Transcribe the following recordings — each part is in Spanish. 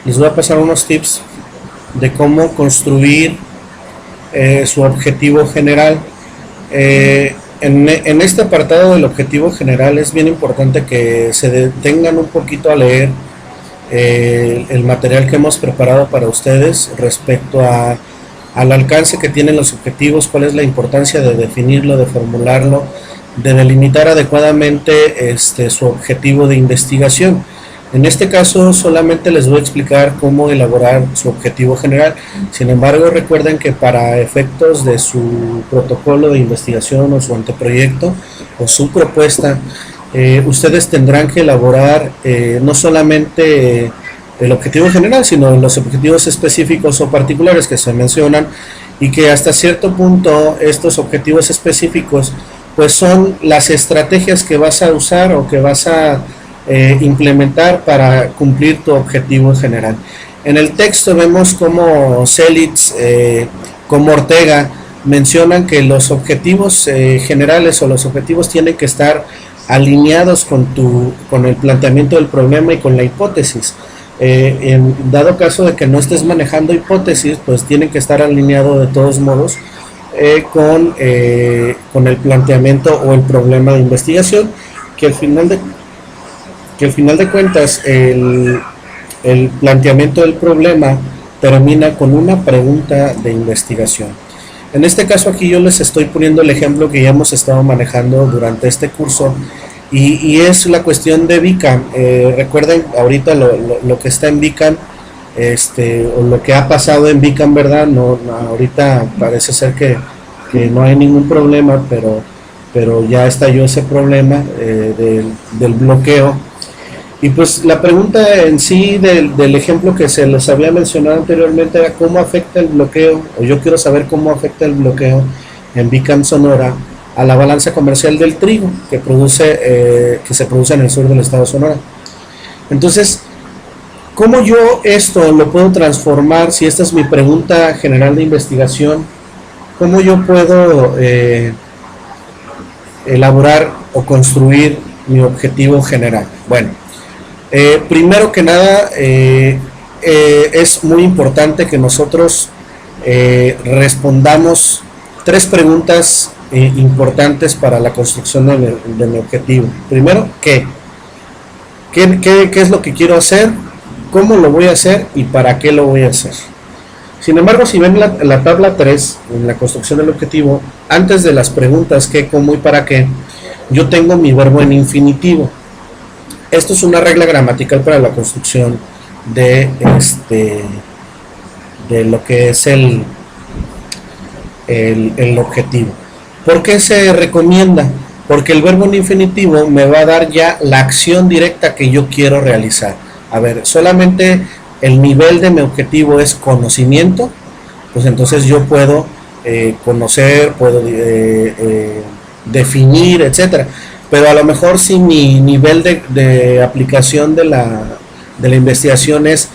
les voy a pasar unos tips de cómo construir su objetivo general. En este apartado del objetivo general es bien importante que se detengan un poquito a leer el material que hemos preparado para ustedes respecto al alcance que tienen los objetivos, cuál es la importancia de definirlo, de formularlo, de delimitar adecuadamente su objetivo de investigación. En este caso solamente les voy a explicar cómo elaborar su objetivo general. Sin embargo, recuerden que para efectos de su protocolo de investigación o su anteproyecto o su propuesta, ustedes tendrán que elaborar no solamente el objetivo general, sino los objetivos específicos o particulares que se mencionan, y que hasta cierto punto estos objetivos específicos pues son las estrategias que vas a usar o que vas a implementar para cumplir tu objetivo general. En el texto vemos cómo Selitz, como Ortega, mencionan que los objetivos generales o los objetivos tienen que estar alineados con el planteamiento del problema y con la hipótesis. En dado caso de que no estés manejando hipótesis, pues tienen que estar alineados de todos modos con el planteamiento o el problema de investigación, que al final de cuentas el planteamiento del problema termina con una pregunta de investigación. En este caso aquí yo les estoy poniendo el ejemplo que ya hemos estado manejando durante este curso, y es la cuestión de BICAM. Recuerden ahorita lo que está en BICAM, o lo que ha pasado en BICAM, ¿verdad? No, ahorita parece ser que no hay ningún problema, pero ya estalló ese problema del bloqueo. Y pues la pregunta en sí del ejemplo que se les había mencionado anteriormente era cómo afecta el bloqueo, o yo quiero saber cómo afecta el bloqueo en BICAM Sonora a la balanza comercial del trigo que se produce en el sur del estado de Sonora. Entonces, ¿cómo yo esto lo puedo transformar? Si esta es mi pregunta general de investigación, ¿cómo yo puedo elaborar o construir mi objetivo general? Bueno, primero que nada, es muy importante que nosotros respondamos 3 preguntas importantes para la construcción de mi objetivo. Primero, ¿qué es lo que quiero hacer? ¿Cómo lo voy a hacer? ¿Y para qué lo voy a hacer? Sin embargo, si ven la tabla 3, en la construcción del objetivo, antes de las preguntas qué, cómo y para qué, yo tengo mi verbo en infinitivo. Esto es una regla gramatical para la construcción de lo que es el objetivo. ¿Por qué se recomienda? Porque el verbo en infinitivo me va a dar ya la acción directa que yo quiero realizar. A ver, solamente el nivel de mi objetivo es conocimiento, pues entonces yo puedo conocer, puedo definir, etcétera. Pero a lo mejor si mi nivel de aplicación de la investigación es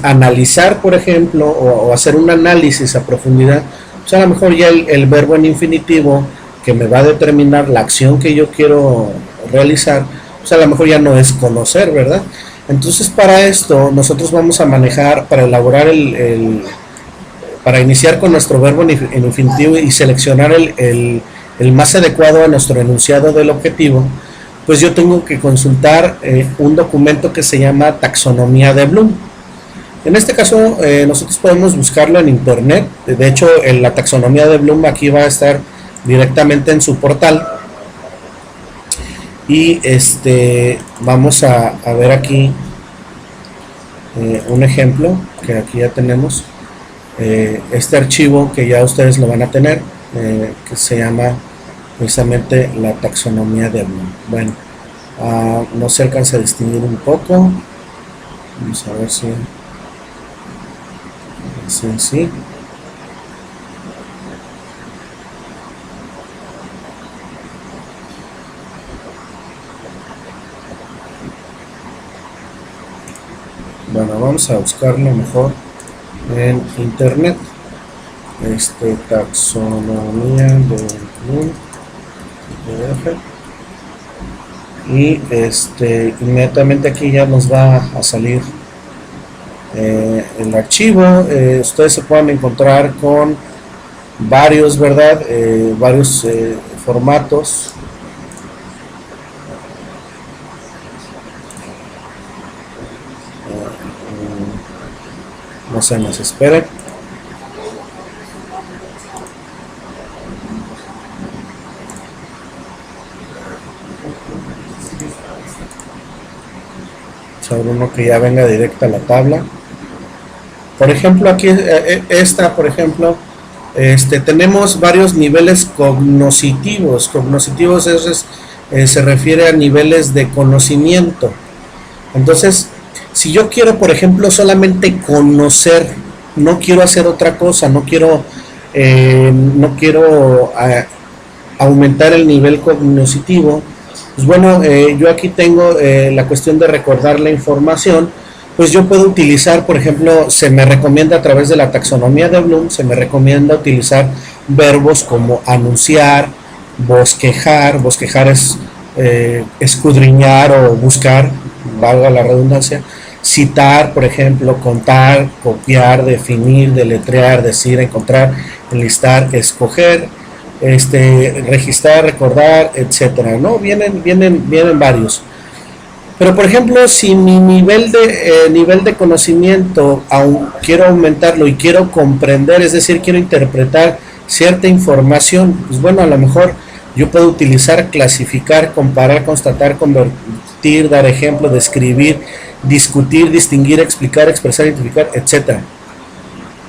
analizar, por ejemplo, o hacer un análisis a profundidad, pues a lo mejor ya el verbo en infinitivo que me va a determinar la acción que yo quiero realizar, pues a lo mejor ya no es conocer, ¿verdad? Entonces para esto nosotros vamos a manejar, para elaborar para iniciar con nuestro verbo en infinitivo y seleccionar el más adecuado a nuestro enunciado del objetivo, pues yo tengo que consultar un documento que se llama Taxonomía de Bloom. En este caso nosotros podemos buscarlo en internet. De hecho, la taxonomía de Bloom aquí va a estar directamente en su portal, y vamos a ver aquí un ejemplo que aquí ya tenemos, este archivo que ya ustedes lo van a tener, que se llama precisamente la taxonomía de Bloom. Bueno, no se alcanza a distinguir un poco, vamos a ver si sí. Bueno, vamos a buscarlo mejor en internet. Taxonomía de Bloom, y inmediatamente aquí ya nos va a salir el archivo. Ustedes se pueden encontrar con varios, ¿verdad? Varios formatos. No se nos esperen. Sobre uno que ya venga directa a la tabla. Por ejemplo, aquí esta, por ejemplo, tenemos varios niveles cognoscitivos. Cognoscitivos se refiere a niveles de conocimiento. Entonces, si yo quiero, por ejemplo, solamente conocer, no quiero hacer otra cosa, no quiero aumentar el nivel cognoscitivo, pues bueno, yo aquí tengo la cuestión de recordar la información. Pues yo puedo utilizar, por ejemplo, se me recomienda a través de la taxonomía de Bloom, se me recomienda utilizar verbos como anunciar, bosquejar. Bosquejar es escudriñar o buscar, valga la redundancia. Citar, por ejemplo, contar, copiar, definir, deletrear, decir, encontrar, enlistar, escoger, registrar, recordar, etcétera, ¿no? Vienen varios. Pero por ejemplo, si mi nivel de conocimiento quiero aumentarlo y quiero comprender, es decir, quiero interpretar cierta información, pues bueno, a lo mejor yo puedo utilizar clasificar, comparar, constatar, convertir, dar ejemplo, describir, discutir, distinguir, explicar, expresar, identificar, etcétera.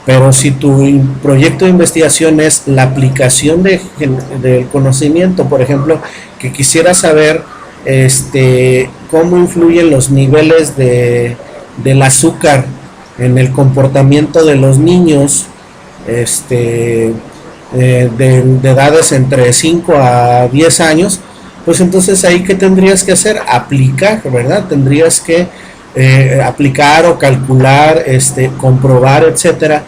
Pero si tu proyecto de investigación es la aplicación del conocimiento, por ejemplo, que quisiera saber cómo influyen los niveles del azúcar en el comportamiento de los niños de edades entre 5 a 10 años, pues entonces ahí ¿qué tendrías que hacer? Aplicar, ¿verdad? Tendrías que aplicar o calcular, comprobar, etcétera.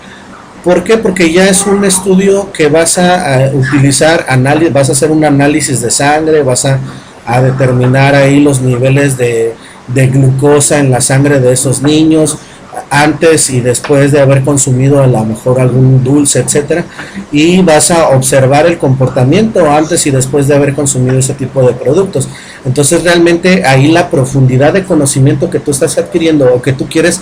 ¿Por qué? Porque ya es un estudio que vas a utilizar, vas a hacer un análisis de sangre, vas a determinar ahí los niveles de glucosa en la sangre de esos niños antes y después de haber consumido a lo mejor algún dulce, etcétera, y vas a observar el comportamiento antes y después de haber consumido ese tipo de productos. Entonces realmente ahí la profundidad de conocimiento que tú estás adquiriendo o que tú quieres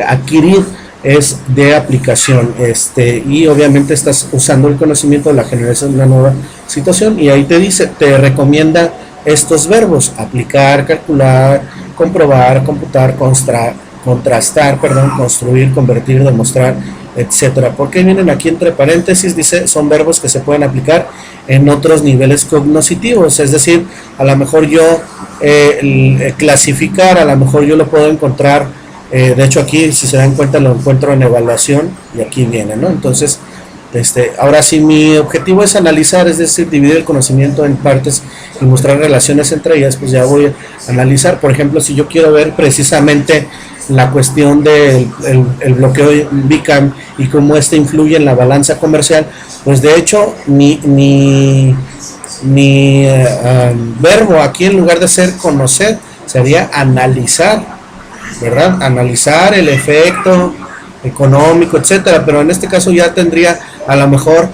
adquirir es de aplicación, y obviamente estás usando el conocimiento de la generación de una nueva situación, y ahí te recomienda estos verbos: aplicar, calcular, comprobar, computar, contrastar, construir, convertir, demostrar, etcétera. ¿Por qué vienen aquí entre paréntesis? Dice, son verbos que se pueden aplicar en otros niveles cognitivos, es decir, a lo mejor yo clasificar, a lo mejor yo lo puedo encontrar, de hecho aquí, si se dan cuenta, lo encuentro en evaluación y aquí viene, ¿no? Entonces, ahora si mi objetivo es analizar, es decir, dividir el conocimiento en partes y mostrar relaciones entre ellas, pues ya voy a analizar. Por ejemplo, si yo quiero ver precisamente la cuestión del bloqueo BICAM y cómo influye en la balanza comercial, pues de hecho mi verbo aquí, en lugar de ser conocer, sería analizar, ¿verdad? Analizar el efecto económico, etcétera, pero en este caso ya tendría, a lo mejor,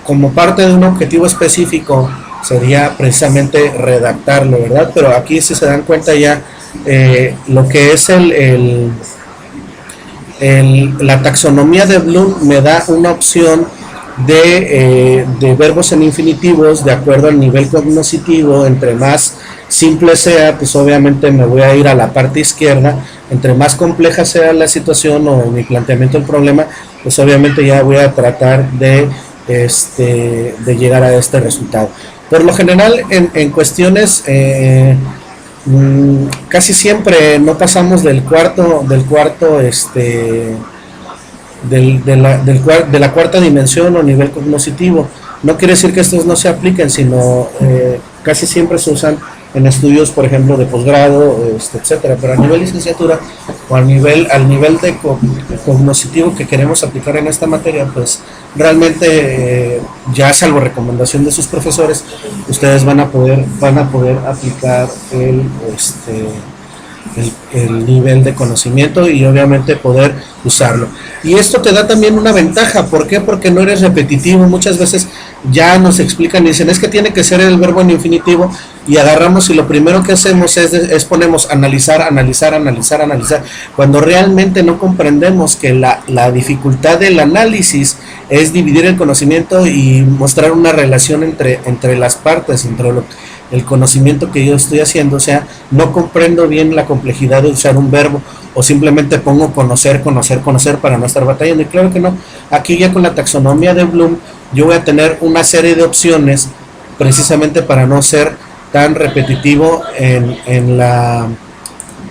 como parte de un objetivo específico, sería precisamente redactarlo, ¿verdad? Pero aquí, si se dan cuenta, ya lo que es la taxonomía de Bloom me da una opción de verbos en infinitivos de acuerdo al nivel cognitivo. Entre más simple sea, pues obviamente me voy a ir a la parte izquierda. Entre más compleja sea la situación o mi planteamiento del problema, pues obviamente ya voy a tratar de llegar a este resultado. Por lo general, en cuestiones casi siempre no pasamos de la cuarta dimensión o nivel cognitivo. No quiere decir que estos no se apliquen, sino casi siempre se usan en estudios, por ejemplo, de posgrado, etcétera, pero a nivel licenciatura o al nivel de cognitivo que queremos aplicar en esta materia, pues realmente ya salvo recomendación de sus profesores, ustedes van a poder aplicar el nivel de conocimiento y obviamente poder usarlo. Y esto te da también una ventaja. ¿Por qué? Porque no eres repetitivo. Muchas veces ya nos explican y dicen, es que tiene que ser el verbo en infinitivo, y agarramos y lo primero que hacemos es ponemos analizar, analizar, analizar, analizar, cuando realmente no comprendemos que la dificultad del análisis es dividir el conocimiento y mostrar una relación entre las partes, el conocimiento que yo estoy haciendo. O sea, no comprendo bien la complejidad de usar un verbo, o simplemente pongo conocer, conocer, conocer para no estar batallando. Y claro que no. Aquí ya con la taxonomía de Bloom yo voy a tener una serie de opciones precisamente para no ser tan repetitivo en la,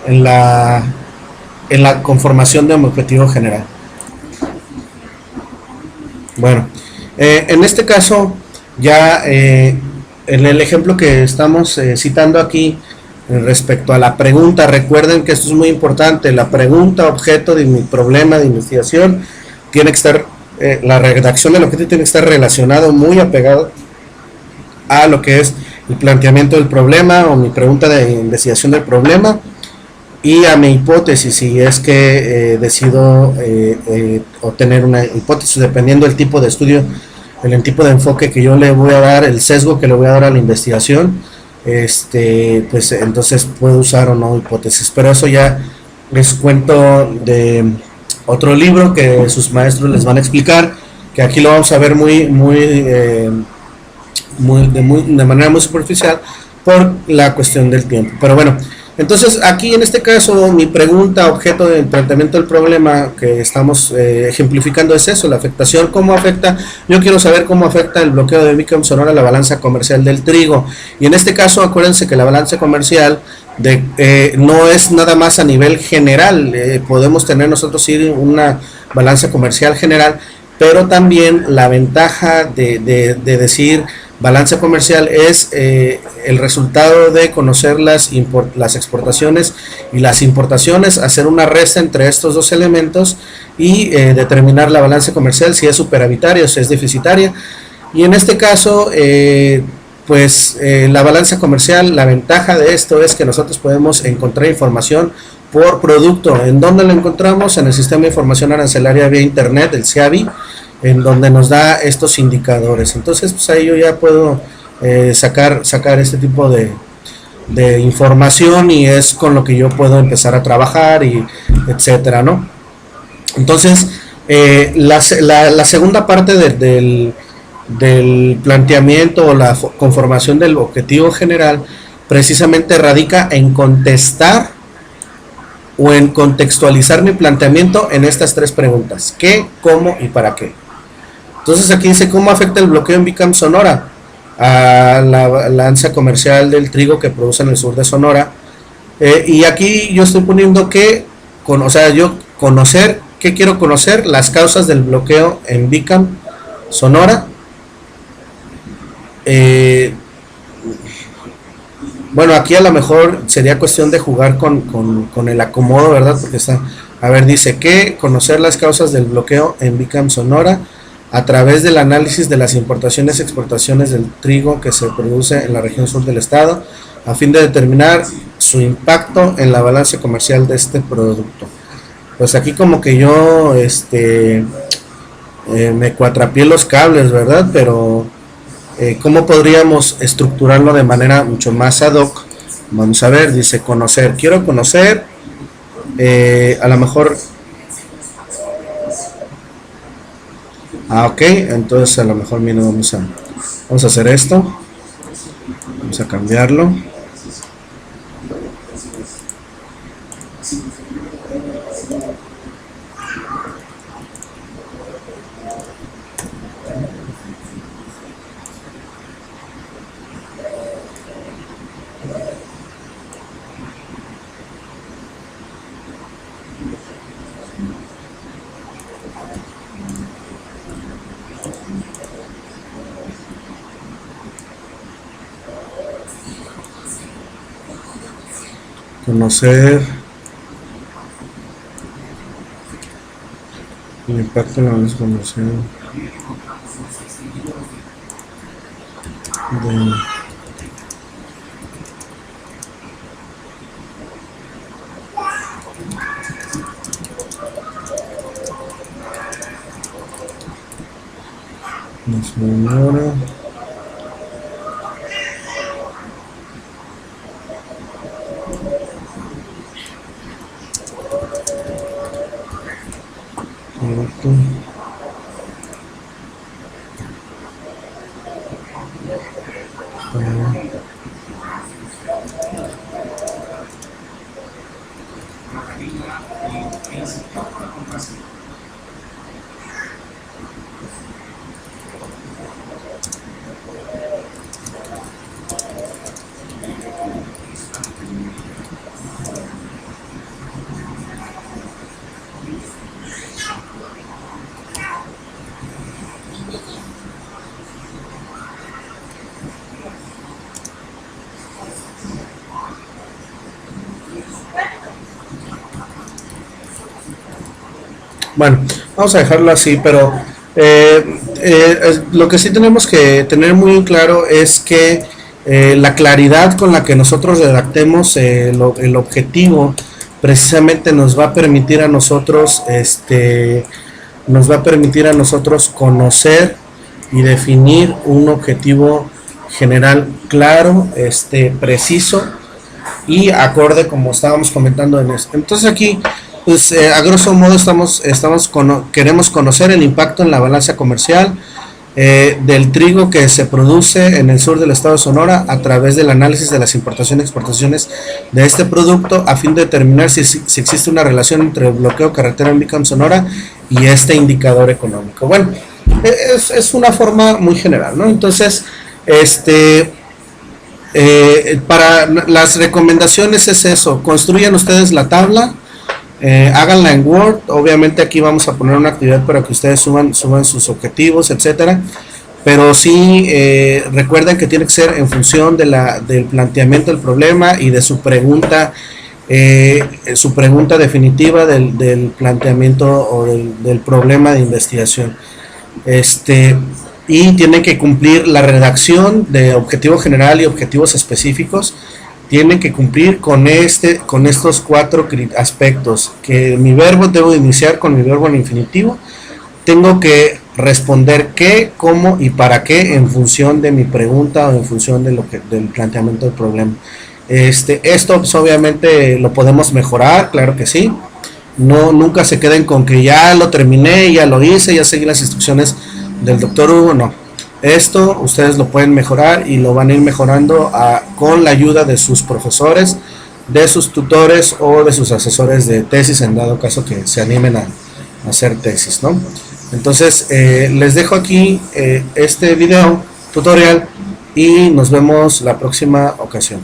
en la conformación de un objetivo general. Bueno, en este caso ya en el ejemplo que estamos citando aquí respecto a la pregunta, recuerden que esto es muy importante. La pregunta objeto de mi problema de investigación tiene que estar, la redacción del objeto tiene que estar relacionado, muy apegado a lo que es el planteamiento del problema o mi pregunta de investigación del problema, y a mi hipótesis, si es que decido obtener una hipótesis, dependiendo del tipo de estudio, el tipo de enfoque que yo le voy a dar, el sesgo que le voy a dar a la investigación, pues entonces puedo usar o no hipótesis. Pero eso ya les cuento de otro libro que sus maestros les van a explicar, que aquí lo vamos a ver de manera muy superficial por la cuestión del tiempo. Pero bueno, entonces aquí en este caso mi pregunta objeto del planteamiento del problema que estamos ejemplificando es eso, la afectación. ¿Cómo afecta? Yo quiero saber cómo afecta el bloqueo de Bicam Sonora a la balanza comercial del trigo. Y en este caso acuérdense que la balanza comercial no es nada más a nivel general. Podemos tener nosotros una balanza comercial general, pero también la ventaja de decir balanza comercial es el resultado de conocer las exportaciones y las importaciones, hacer una resta entre estos dos elementos y determinar la balanza comercial, si es superavitaria o si es deficitaria. Y en este caso, la balanza comercial, la ventaja de esto es que nosotros podemos encontrar información por producto. ¿En dónde lo encontramos? En el Sistema de Información Arancelaria vía Internet, el SIABI, en donde nos da estos indicadores. Entonces, pues ahí yo ya puedo sacar este tipo de información, y es con lo que yo puedo empezar a trabajar, y etcétera, ¿no? Entonces, la segunda parte del planteamiento o la conformación del objetivo general precisamente radica en contestar o en contextualizar mi planteamiento en estas tres preguntas: ¿qué, cómo y para qué? Entonces aquí dice, ¿cómo afecta el bloqueo en Bicam Sonora a la balanza comercial del trigo que produce en el sur de Sonora? Y aquí yo estoy poniendo que, yo conocer, ¿qué quiero conocer? Las causas del bloqueo en Bicam Sonora. Bueno, aquí a lo mejor sería cuestión de jugar con el acomodo, ¿verdad? Porque dice que conocer las causas del bloqueo en Bicam Sonora a través del análisis de las importaciones y exportaciones del trigo que se produce en la región sur del estado, a fin de determinar su impacto en la balanza comercial de este producto. Pues aquí como que yo me cuatrapié los cables, ¿verdad? Pero ¿cómo podríamos estructurarlo de manera mucho más ad hoc? Vamos a ver, dice conocer. Quiero conocer, a lo mejor... ok, entonces a lo mejor, miren, vamos a hacer esto. Vamos a cambiarlo. Conocer el impacto en la balanza comercial Señora. Bueno, vamos a dejarlo así, pero lo que sí tenemos que tener muy claro es que la claridad con la que nosotros redactemos el objetivo precisamente nos va a permitir a nosotros, nos va a permitir a nosotros conocer y definir un objetivo general claro, preciso y acorde como estábamos comentando en esto. Entonces aquí, pues a grosso modo queremos conocer el impacto en la balanza comercial del trigo que se produce en el sur del estado de Sonora a través del análisis de las importaciones y exportaciones de este producto a fin de determinar si existe una relación entre el bloqueo carretero en Bicam Sonora y este indicador económico. Bueno, es una forma muy general, ¿no? Entonces, para las recomendaciones es eso: construyan ustedes la tabla, háganla en Word. Obviamente aquí vamos a poner una actividad para que ustedes suban sus objetivos, etcétera, pero sí recuerden que tiene que ser en función del planteamiento del problema y de su pregunta definitiva del planteamiento o del problema de investigación. Y tiene que cumplir la redacción de objetivo general y objetivos específicos. Tiene que cumplir con estos 4 aspectos: que mi verbo debo iniciar con mi verbo en infinitivo, tengo que responder qué, cómo y para qué en función de mi pregunta o en función del planteamiento del problema. Esto pues, obviamente lo podemos mejorar, claro que sí. Nunca se queden con que ya lo terminé, ya lo hice, ya seguí las instrucciones del doctor Hugo. No, esto ustedes lo pueden mejorar y lo van a ir mejorando con la ayuda de sus profesores, de sus tutores o de sus asesores de tesis, en dado caso que se animen a hacer tesis, ¿no? Entonces les dejo aquí este video tutorial y nos vemos la próxima ocasión.